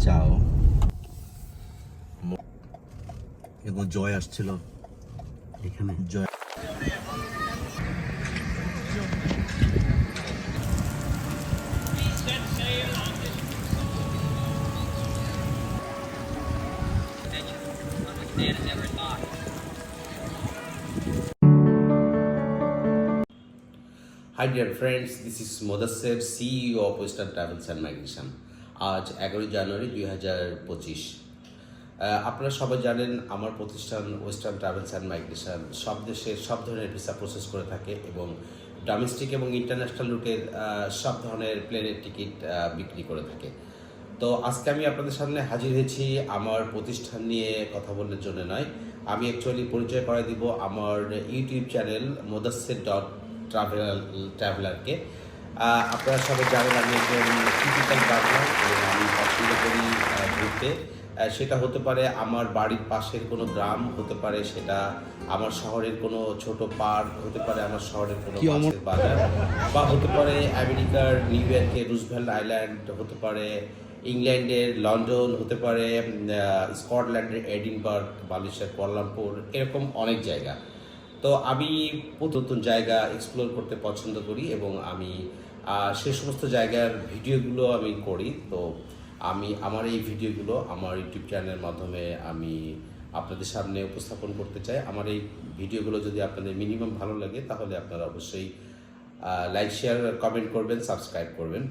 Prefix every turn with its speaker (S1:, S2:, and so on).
S1: চাও এবং জয় আসছিল
S2: এখানে
S1: জয়।
S2: Hi dear friends, this is Modassir, CEO of Western Travels and Migration. আজ 11 জানুয়ারি 2025। আপনারা সবাই জানেন আমার প্রতিষ্ঠান ওয়েস্টার্ন ট্রাভেলস অ্যান্ড মাইগ্রেশন সব দেশের সব ধরনের ভিসা প্রসেস করে থাকে এবং ডোমেস্টিক এবং ইন্টারন্যাশনাল রুটের সব ধরনের প্লেনের টিকিট বিক্রি করে থাকে। তো আজকে আমি আপনাদের সামনে হাজির হয়েছি আমার প্রতিষ্ঠান নিয়ে কথা বলার জন্য নয়, আমি অ্যাকচুয়ালি পরিচয় করাই দিব আমার ইউটিউব চ্যানেল মোদাসসির ট্রাভেলারকে। আপনারা সবাই জানেন আমি একজন টিপিক্যাল ট্রাভেলার এবং আমি পছন্দ করি ঘুরতে। সেটা হতে পারে আমার বাড়ির পাশের কোনো গ্রাম, হতে পারে সেটা আমার শহরের কোনো ছোট পার্ক, হতে পারে আমার শহরের কোনো মাছের বাজার, বা হতে পারে আমেরিকার নিউ ইয়র্কের রুজভেল্ট আইল্যান্ড, হতে পারে ইংল্যান্ডের লন্ডন, হতে পারে স্কটল্যান্ডের এডিনবার্গ, মালয়েশিয়ার কুয়ালালামপুর, এরকম অনেক জায়গা। তো আমি নতুন জায়গা এক্সপ্লোর করতে পছন্দ করি এবং আমি সে সমস্ত জায়গার ভিডিওগুলো আমি করি। তো আমি আমার এই ভিডিওগুলো আমার ইউটিউব চ্যানেলের মাধ্যমে আমি আপনাদের সামনে উপস্থাপন করতে চাই। আমার এই ভিডিওগুলো যদি আপনাদের মিনিমাম ভালো লাগে তাহলে আপনারা অবশ্যই লাইক, শেয়ার, কমেন্ট করবেন, সাবস্ক্রাইব করবেন।